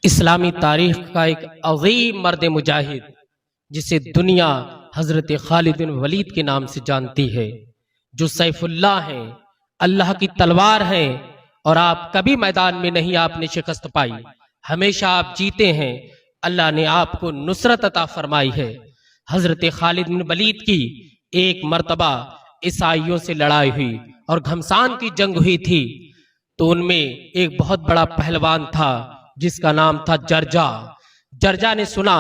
इस्लामी तारीख का एक अजीम मर्द मुजाहिद जिसे दुनिया हजरत खालिद बिन वलीद के नाम से जानती है, जो सैफुल्लाह हैं, अल्लाह की तलवार हैं और आप कभी मैदान में नहीं आपने शिकस्त पाई, हमेशा आप जीते हैं। अल्लाह ने आपको नुसरत अता फरमाई है। हजरत खालिद बिन वलीद की एक मर्तबा ईसाइयों से लड़ाई हुई और घमसान की जंग हुई थी, तो उनमें एक बहुत बड़ा पहलवान था जिसका नाम था जर्जा। जर्जा ने सुना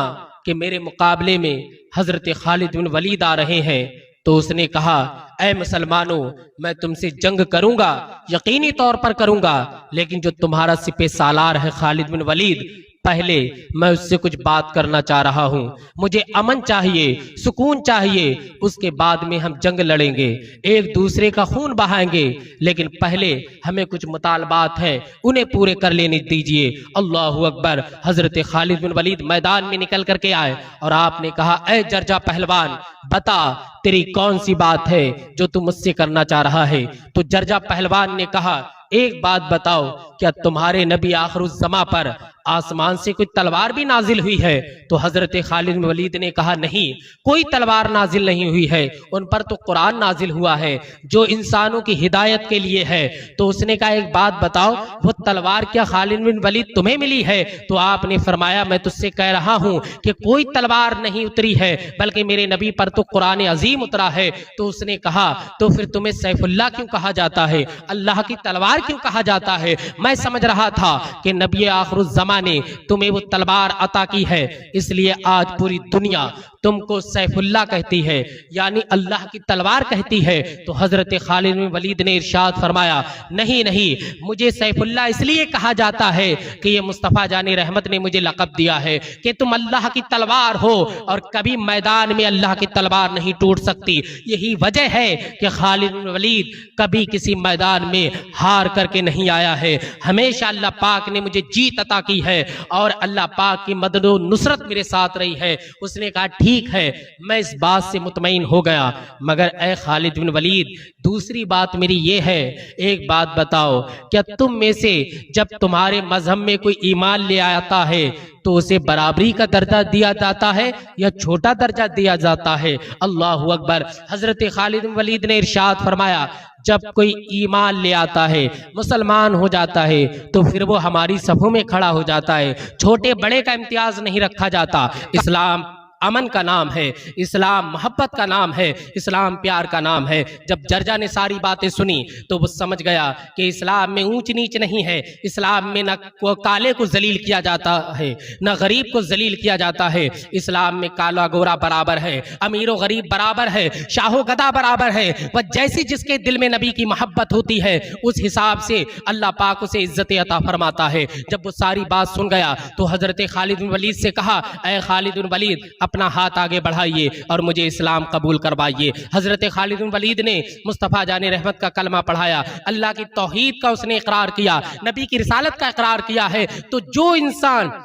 कि मेरे मुकाबले में हजरत खालिद बिन वलीद आ रहे हैं, तो उसने कहा, ऐ मुसलमानों, मैं तुमसे जंग करूंगा, यकीनी तौर पर करूंगा, लेकिन जो तुम्हारा सिपे सालार है खालिद बिन वलीद, पहले मैं उससे कुछ बात करना चाह रहा हूं। मुझे अमन चाहिए, सुकून चाहिए, उसके बाद में हम जंग लड़ेंगे, एक दूसरे का खून बहाएंगे, लेकिन पहले हमें कुछ मुतालबात हैं, उन्हें पूरे कर लेने दीजिए। अल्लाहू अकबर। हजरत खालिद बिन वलीद मैदान में निकल करके आए और आपने कहा, ऐ जर्जा पहलवान, बता तेरी कौन सी बात है जो तू मुझसे करना चाह रहा है। तो जर्जा पहलवान ने कहा, एक बात बताओ, क्या तुम्हारे नबी आखिरुज़्ज़मा पर आसमान से कोई तलवार भी नाजिल हुई है? तो हजरत खालिद बिन वलीद ने कहा, नहीं, कोई तलवार नाजिल नहीं हुई है, उन पर तो कुरान नाजिल हुआ है जो इंसानों की हिदायत के लिए है। तो उसने कहा, एक बात बताओ, वो तलवार क्या खालिद बिन वलीद तुम्हें मिली है? तो आपने फरमाया, मैं तुझसे कह रहा हूं कि कोई तलवार नहीं उतरी है, बल्कि मेरे नबी पर तो कुरान अजीम उतरा है। तो उसने कहा, तो फिर तुम्हें सैफुल्लाह क्यों कहा जाता है, अल्लाह की तलवार क्यों कहा जाता है? मैं समझ रहा था कि नबी आखिरुज़्ज़मा ने तुम्हें वो तलवार अता की है, इसलिए आज पूरी दुनिया तुमको सैफुल्लाह कहती है, यानी अल्लाह की तलवार कहती है। तो हजरत खालिद बिन वलीद ने इरशाद फरमाया, नहीं नहीं, मुझे सैफुल्लाह इसलिए कहा जाता है कि ये मुस्तफ़ा जानी रहमत ने मुझे लक़ब दिया है कि तुम अल्लाह की तलवार हो और कभी मैदान में अल्लाह की तलवार नहीं टूट सकती। यही वजह है कि खालिद बिन वलीद कभी किसी मैदान में हार करके नहीं आया है, हमेशा अल्लाह पाक ने मुझे जीत अता की है और अल्लाह पाक की मदद और नुसरत मेरे साथ रही है। उसने कहा, ठीक है, मैं इस बात से मुतमईन हो गया, मगर ए खालिद बिन वलीद, दूसरी बात मेरी ये है, एक बात बताओ, क्या तुम में से जब तुम्हारे मजहब में कोई ईमान ले आता है तो उसे बराबरी का दर्जा दिया जाता है या छोटा दर्जा दिया जाता है? अल्लाहू अकबर। हजरत खालिद बिन वलीद ने इरशाद फरमाया, जब कोई ईमान ले आता है, मुसलमान हो जाता है, तो फिर वो हमारी सफों में खड़ा हो जाता है, छोटे बड़े का इम्तियाज नहीं रखा जाता। इस्लाम अमन का नाम है, इस्लाम मोहब्बत का नाम है, इस्लाम प्यार का नाम है। जब जर्जा ने सारी बातें सुनी तो वो समझ गया कि इस्लाम में ऊंच नीच नहीं है, इस्लाम में न काले को जलील किया जाता है, न गरीब को जलील किया जाता है। इस्लाम में काला गोरा बराबर है, अमीर व गरीब बराबर है, शाहो गदा बराबर है। वह जैसी जिसके दिल में नबी की मोहब्बत होती है, उस हिसाब से अल्लाह पाक उसे इज्जत अता फरमाता है। जब वो सारी बात सुन गया तो हजरत खालिद बिन वलीद से कहा, ऐ खालिद बिन वलीद, अपना हाथ आगे बढ़ाइए और मुझे इस्लाम कबूल करवाइए। हजरत खालिद बिन वलीद ने मुस्तफ़ा जाने रहमत का कलमा पढ़ाया, अल्लाह की तौहीद का उसने इकरार किया, नबी की रिसालत का इकरार किया है। तो जो इंसान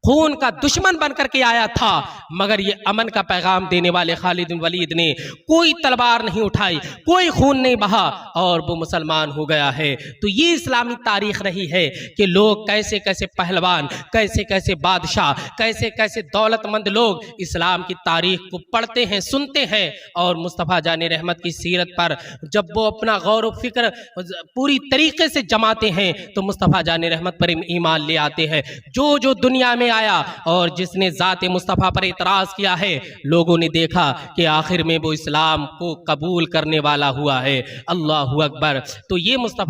खून का दुश्मन बनकर के आया था, मगर ये अमन का पैगाम देने वाले खालिद बिन वलीद ने कोई तलवार नहीं उठाई, कोई खून नहीं बहा और वो मुसलमान हो गया है। तो ये इस्लामी तारीख रही है कि लोग कैसे कैसे पहलवान, कैसे कैसे बादशाह, कैसे कैसे दौलतमंद लोग इस्लाम की तारीख को पढ़ते हैं, सुनते हैं और मुस्तफ़ा जाने रहमत की सीरत पर जब वो अपना गौर व फिक्र पूरी तरीके से जमाते हैं तो मुस्तफ़ा जाने रहमत पर ईमान ले आते हैं। जो जो दुनिया में आया और जिसने ज़ाते मुस्तफ़ा पर इतराज़ किया है, लोगों ने देखा कि आखिर में वो इस्लाम को कबूल करने वाला हुआ है। अल्लाहू अकबर। तो ये मुस्तफ़ा